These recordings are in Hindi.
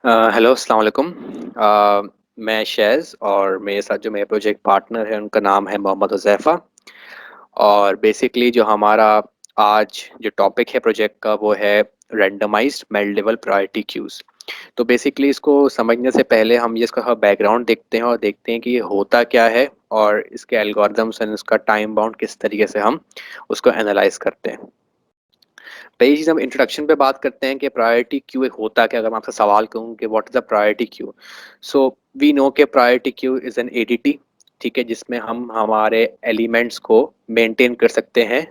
हेलो अस्सलाम वालेकुम। मैं शैज़ और मेरे साथ जो मेरे प्रोजेक्ट पार्टनर हैं उनका नाम है मोहम्मद हुज़ैफ़ा। और बेसिकली जो हमारा आज जो टॉपिक है प्रोजेक्ट का वो है रैंडमाइज्ड मेल्टेबल प्रायोरिटी क्यूज़। तो बेसिकली इसको समझने से पहले हम ये इसका बैकग्राउंड देखते हैं और देखते हैं कि ये होता क्या है और इसके एल्गोरिदम्स एंड इसका टाइम बाउंड किस तरीके से हम उसको एनालाइज़ करते हैं। पहली चीज़ हम इंट्रोडक्शन पे बात करते हैं कि प्रायोरिटी क्यू एक होता क्या है? अगर मैं आपसे सवाल करूँ कि what is the priority queue? So we know कि priority queue is an ADT, ठीक है? जिसमें हम हमारे एलिमेंट्स को मेंटेन कर सकते हैं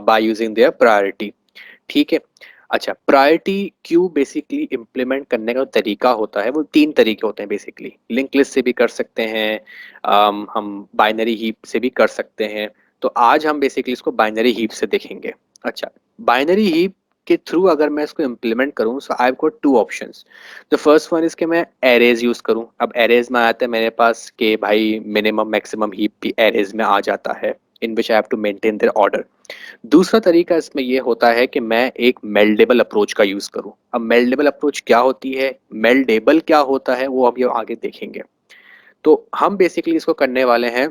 बाय यूजिंग देयर प्रायोरिटी, ठीक है? अच्छा, प्रायोरिटी क्यू बेसिकली इम्प्लीमेंट करने का तरीका होता है, वो 3 तरीके होते हैं बेसिकली। लिंक्ड लिस्ट से भी कर सकते हैं, हम बाइनरी हीप से भी कर सकते हैं। तो आज हम बेसिकली इसको बाइनरी हीप से देखेंगे। अच्छा, बाइनरी हीप के थ्रू अगर मैं इसको इम्प्लीमेंट करूँ so I have got 2 options. The first one is कि मैं एरेज़ यूज़ करूँ। अब एरेज़ में आता है मेरे पास कि भाई मिनिमम मैक्सिमम हीप भी एरेज़ में आ जाता है, in which I have to maintain their order. दूसरा तरीका इसमें ये होता है कि मैं एक मेल्टेबल अप्रोच का यूज़ करूँ। अब मेल्टेबल अप्रोच क्या होती है, मेल्टेबल क्या होता है, वो अब ये आगे देखेंगे। तो हम बेसिकली इसको करने वाले हैं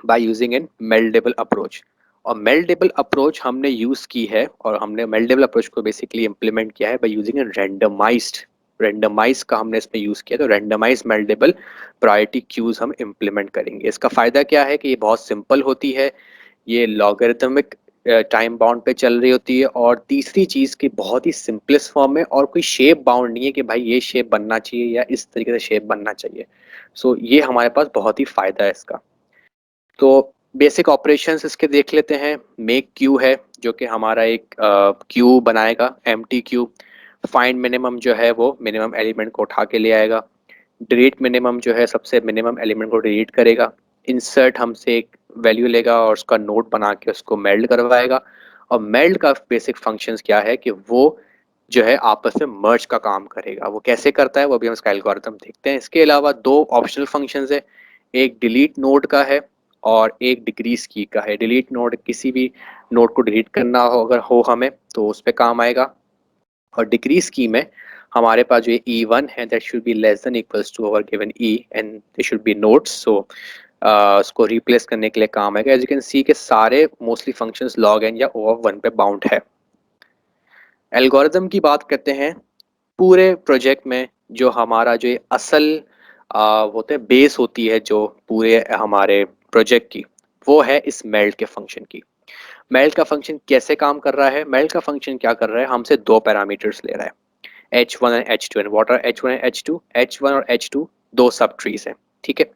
बाय यूजिंग एन मेल्टेबल अप्रोच। और मेल्टेबल अप्रोच हमने यूज़ की है और हमने मेल्टेबल अप्रोच को बेसिकली इम्प्लीमेंट किया है बाय यूजिंग एन रैंडमाइज्ड का हमने इसमें यूज़ किया। तो रैंडमाइज्ड मेल्टेबल प्रायोरिटी क्यूज़ हम इम्प्लीमेंट करेंगे। इसका फ़ायदा क्या है कि ये बहुत सिंपल होती है, ये लॉगरिथमिक टाइम बाउंड पे चल रही होती है, और तीसरी चीज़ कि बहुत ही सिंपलेस्ट फॉर्म में, और कोई शेप बाउंड नहीं है कि भाई ये शेप बनना चाहिए या इस तरीके से शेप बनना चाहिए। सो ये हमारे पास बहुत ही फ़ायदा है इसका। तो बेसिक ऑपरेशंस इसके देख लेते हैं। मेक क्यू है जो कि हमारा एक क्यू बनाएगा, एम्प्टी क्यू। फाइंड मिनिमम जो है वो मिनिमम एलिमेंट को उठा के ले आएगा। डिलीट मिनिमम जो है सबसे मिनिमम एलिमेंट को डिलीट करेगा। इंसर्ट हमसे एक वैल्यू लेगा और उसका नोड बना के उसको मेल्ड करवाएगा। और मेल्ड का बेसिक फंक्शंस क्या है कि वो जो है आपस में मर्ज का काम करेगा। वो कैसे करता है वो भी हम इसका एल्गोरिथम देखते हैं। इसके अलावा दो ऑप्शनल फंक्शंस है, एक डिलीट नोड का है और एक डिक्रीज की का है। डिलीट नोड किसी भी नोड को डिलीट करना हो अगर हो हमें तो उस पर काम आएगा। और डिक्रीज की में हमारे पास जो ई वन है that should be less than equals to our given E and they should be notes. सो उसको रिप्लेस करने के लिए काम आएगा। एज यू कैन सी के सारे मोस्टली फंक्शंस लॉग एन या ओ ऑफ वन पे बाउंड है। एल्गोरिदम की बात करते हैं। पूरे प्रोजेक्ट में जो हमारा जो ये असल होते हैं बेस होती है जो पूरे हमारे प्रोजेक्ट की, वो है इस मेल्ट के फंक्शन की। मेल्ट का फंक्शन कैसे काम कर रहा है? मेल्ट का फंक्शन क्या कर रहा है, हमसे दो पैरामीटर्स ले रहा है, H1 and H2। And what are H1 and H2? H1 और H2 दो सब ट्रीज हैं, ठीक है?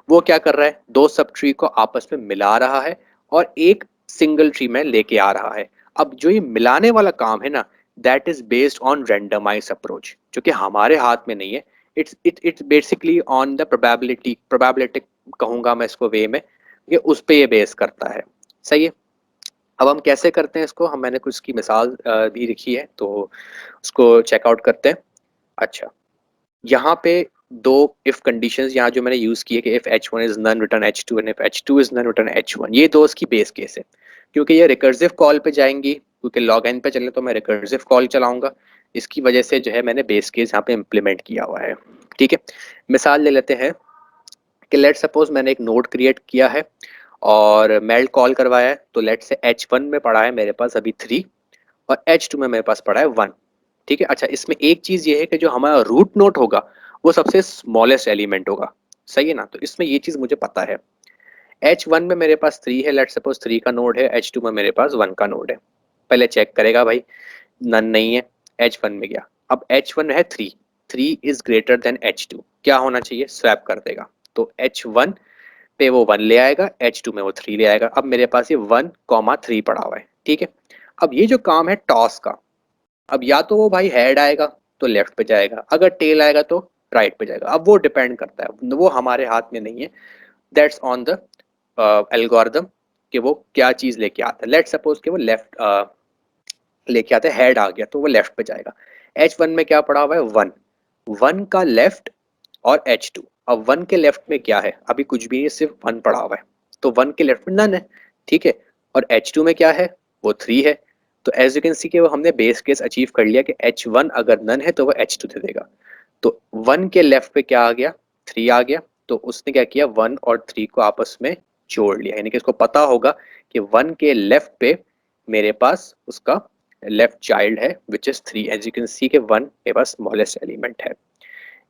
वो क्या कर रहा है, दो सब ट्री को आपस में मिला रहा है और एक सिंगल ट्री में लेके आ रहा है। अब जो ये मिलाने वाला काम है ना, that is based on randomise approach, जो कि हमारे हाथ में नहीं है। It's basically on the probability कहूंगा मैं इसको वे में, ये उस पे ये बेस करता है। सही है। अब हम कैसे करते हैं इसको, हम मैंने कुछ की मिसाल भी लिखी है तो उसको चेकआउट करते हैं। अच्छा, यहाँ पे दो इफ कंडीशंस यहाँ जो मैंने यूज की है कि if H1 is none return H2 and if H2 is none return H1, ये दो इसकी बेस केस है। क्योंकि ये रिकर्सिव कॉल पे जाएंगी, क्योंकि लॉग एन पे चले तो मैं रिकर्सिव कॉल चलाऊंगा। इसकी वजह से जो है मैंने बेस केस यहाँ पे इम्प्लीमेंट किया हुआ है, ठीक है? मिसाल ले लेते हैं कि लेट सपोज मैंने एक नोड क्रिएट किया है और मेल्ट कॉल करवाया है। तो लेट से H1 में पड़ा है मेरे पास अभी 3 और H2 में मेरे पास पड़ा है 1, ठीक है? अच्छा, इसमें एक चीज ये है कि जो हमारा रूट नोड होगा वो सबसे स्मॉलेस्ट एलिमेंट होगा। सही है ना? तो इसमें ये चीज मुझे पता है। H1 में मेरे पास 3 है, लेट सपोज 3 का नोड है। H2 में मेरे पास 1 का नोड है। पहले चेक करेगा भाई, नन नहीं है। H1 में गया, अब H1 है 3, 3 इज ग्रेटर देन H2, क्या होना चाहिए? स्वैप कर देगा। तो H1 पे वो 1 ले आएगा, H2 में वो 3 ले आएगा। अब मेरे पास ये 1, 3 पड़ा हुआ है, ठीक है? अब ये जो काम है टॉस का, अब या तो वो भाई हेड आएगा तो लेफ्ट पे जाएगा, अगर टेल आएगा तो राइट पे जाएगा। अब वो डिपेंड करता है, वो हमारे हाथ में नहीं है। दैट्स ऑन द एल्गोरिदम कि वो क्या चीज लेके आता है। लेट सपोज कि वो लेफ्ट लेके आता है, हेड आ गया तो वो लेफ्ट पे जाएगा। H1 में क्या पड़ा हुआ है? 1, 1 का लेफ्ट और H2। अब 1 के लेफ्ट में क्या है? अभी कुछ भी नहीं, सिर्फ 1 पड़ा हुआ है। तो 1 के लेफ्ट में नन है, ठीक है? और H2 में क्या है? वो 3 है। तो एज यू कैन सी कि वो हमने बेस केस अचीव कर लिया कि H1 अगर नन है तो वो H2 दे देगा। तो 1 के लेफ्ट पे क्या आ गया, 3 आ गया। तो उसने क्या किया, 1 और 3 को आपस में जोड़ लिया, यानी कि इसको पता होगा कि 1 के लेफ्ट पे मेरे पास उसका लेफ्ट चाइल्ड है which is 3। As you can see के 1 मेरे पास स्मॉलेस्ट एलिमेंट है।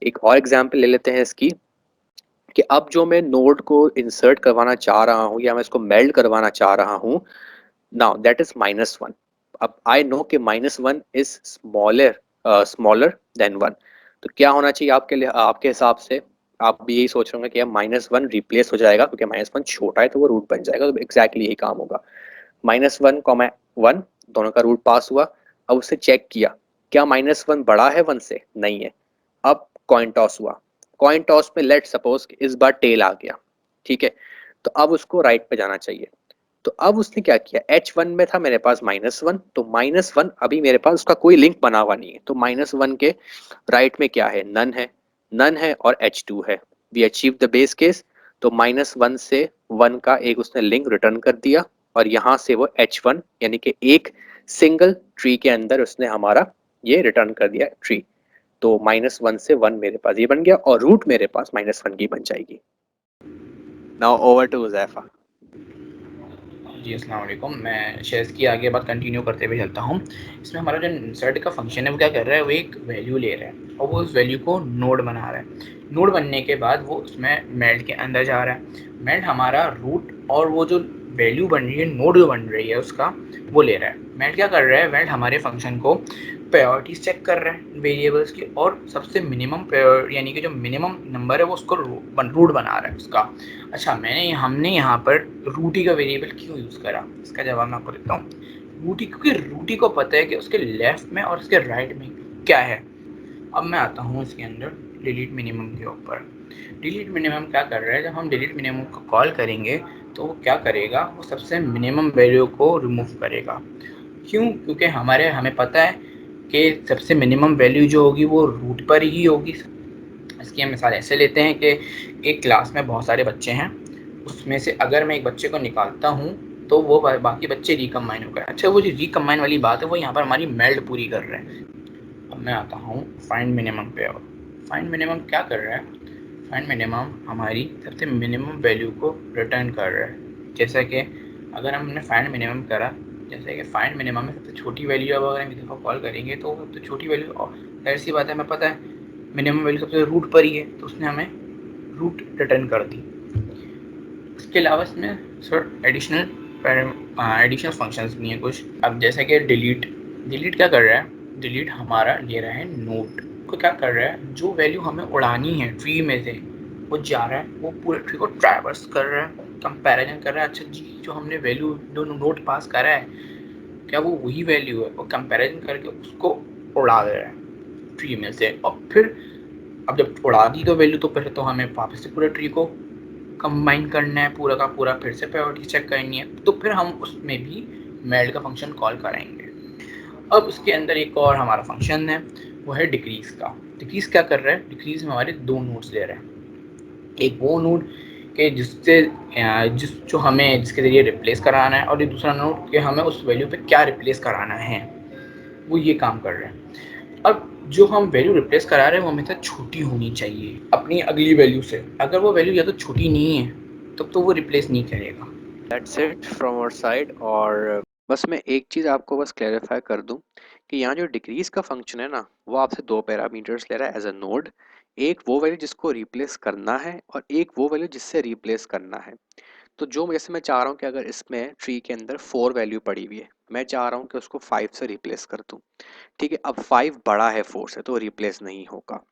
एक और एग्जांपल ले लेते हैं इसकी, कि अब जो मैं नोड को इंसर्ट करवाना चाह रहा हूँ या मैं इसको मेल्ड करवाना चाह रहा हूँ, नाउ दैट इज -1। अब आई नो कि -1 इज स्मॉलर देन 1। तो क्या होना चाहिए आपके लिए, आपके हिसाब से? आप भी यही सोच रहे होंगे कि -1 रिप्लेस हो जाएगा क्योंकि -1 छोटा है तो वो रूट बन जाएगा। तो एग्जैक्टली यही काम होगा। -1, 1 दोनों का रूट पास हुआ। अब उससे चेक किया, क्या -1 बड़ा है 1 से? नहीं है। अब कॉइन टॉस हुआ। कॉइन टॉस में लेट सपोज इस बार टेल आ गया, ठीक है। तो अब उसको राइट पे जाना चाहिए। तो अब उसने क्या किया, H1 में था मेरे पास -1, तो -1 अभी मेरे पास उसका कोई लिंक बना हुआ नहीं है। तो -1 के राइट में क्या है, नन है। नन है और H2 है। We achieve the base case. तो -1 से 1 का एक उसने लिंक रिटर्न कर दिया, और यहाँ से वो H1 यानी कि एक सिंगल ट्री के अंदर उसने हमारा ये रिटर्न कर दिया ट्री। तो -1 से 1 मेरे पास ये बन गया, और रूट मेरे पास -1 की बन जाएगी। Now over to Huzaifa. जी अस्सलाम वालेकुम। मैं शेज़ की आगे बात कंटिन्यू करते हुए चलता हूँ। इसमें हमारा जो इंसर्ट का फंक्शन है वो क्या कर रहा है, वो एक वैल्यू ले रहा है और वो उस वैल्यू को नोड बना रहा है। नोड बनने के बाद वो उसमें मेल्ट के अंदर जा रहा है। मेल्ट हमारा रूट और वो जो वैल्यू बन रही है, नोड जो बन रही है उसका, वो ले रहा है। मेल्ट क्या कर रहा है, मेल्ट हमारे फंक्शन को प्रायोरिटीज चेक कर रहा है वेरिएबल्स की, और सबसे मिनिमम यानी कि जो मिनिमम नंबर है वो उसको रूट बना रहा है उसका। अच्छा, हमने यहाँ पर रूटी का वेरिएबल क्यों यूज़ करा, इसका जवाब मैं आपको देता हूँ। रूटी, क्योंकि रूटी को पता है कि उसके लेफ्ट में और उसके राइट में क्या है। अब मैं आता हूँ इसके अंदर डिलीट मिनिमम के ऊपर। डिलीट मिनिमम क्या कर रहा है, जब हम डिलीट मिनिमम को कॉल करेंगे तो वो क्या करेगा, वो सबसे मिनिमम वैल्यू को रिमूव करेगा। क्यों? क्योंकि हमें पता है कि सबसे मिनिमम वैल्यू जो होगी वो रूट पर ही होगी। इसकी हम मिसाल ऐसे लेते हैं कि एक क्लास में बहुत सारे बच्चे हैं, उसमें से अगर मैं एक बच्चे को निकालता हूँ तो वो बाकी बच्चे रिकम्बाइन हो गए। अच्छा, वो जो रिकम्बाइन वाली बात है वो यहाँ पर हमारी मेल्ट पूरी कर रहे हैं। अब मैं आता हूँ फाइंड मिनिमम पे। और फाइंड मिनिमम क्या कर रहा है, फाइंड मिनिमम हमारी सबसे मिनिमम वैल्यू को रिटर्न कर रहा है। जैसा कि अगर हमने फाइंड मिनिमम करा, जैसे कि फाइंड मिनिमम में सबसे छोटी वैल्यू, अब अगर हम एक दफ़ा कॉल करेंगे तो सबसे छोटी वैल्यू, और जाहिर सी बात है हमें पता है मिनिमम वैल्यू सबसे रूट पर ही है, तो उसने हमें रूट रिटर्न कर दी। इसके अलावा इसमें सर एडिशनल फंक्शंस भी हैं कुछ। अब जैसे कि डिलीट, डिलीट क्या कर रहा है, डिलीट हमारा ले रहा है नोट को। क्या कर रहा है, जो वैल्यू हमें उड़ानी है ट्री में से वो जा रहा है, वो पूरे ट्री को ट्रैवर्स कर रहा है, कंपैरिजन कर रहा है। अच्छा जी, जो हमने वैल्यू जो नोट पास करा है क्या वो वही वैल्यू है, और कंपैरिजन करके उसको उड़ा दे रहा है ट्री में से। और फिर अब जब उड़ा दी तो वैल्यू, तो फिर तो हमें वापस से पूरे ट्री को कंबाइन करना है, पूरा का पूरा फिर से प्रायोरिटी चेक करनी है। तो फिर हम उसमें भी मेल्ट का फंक्शन कॉल कराएंगे। अब उसके अंदर एक और हमारा फंक्शन है, वो है डिक्रीज का। डिक्रीज क्या कर रहा है, डिक्रीज में हमारे दो नोड्स ले रहे हैं। एक वो नोड के जिससे जो हमें जिसके ज़रिए रिप्लेस कराना है, और एक दूसरा नोड कि हमें उस वैल्यू पे क्या रिप्लेस कराना है, वो ये काम कर रहे हैं। अब जो हम वैल्यू रिप्लेस करा रहे हैं वो हमेशा छोटी होनी चाहिए अपनी अगली वैल्यू से। अगर वो वैल्यू या तो छोटी नहीं है तब तो वो रिप्लेस नहीं करेगा। That's it from our side. और बस मैं एक चीज़ आपको बस क्लैरिफाई कर दूं कि यहाँ जो डिक्रीज का फंक्शन है ना, वो आपसे दो पैरामीटर्स ले रहा है एज अ नोड। एक वो वैल्यू जिसको रिप्लेस करना है, और एक वो वैल्यू जिससे रिप्लेस करना है। तो जो जैसे मैं चाह रहा हूँ कि अगर इसमें ट्री के अंदर 4 वैल्यू पड़ी हुई है, मैं चाह रहा हूँ कि उसको 5 से रिप्लेस कर दूँ। ठीक है, अब 5 बड़ा है 4 से तो रिप्लेस नहीं होगा।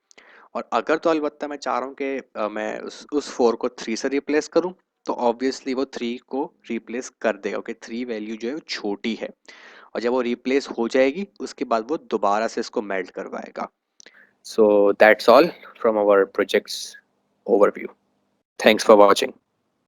और अगर तो अलबत्ता मैं चाह रहा हूँ कि मैं उस 4 को 3 से रिप्लेस करूँ, तो ऑब्वियसली वो 3 को रिप्लेस कर देगा क्योंकि 3 वैल्यू जो है वो छोटी है। और जब वो रिप्लेस हो जाएगी उसके बाद वो दोबारा से इसको मेल्ट करवाएगा। So that's all from our projects overview. Thanks for watching.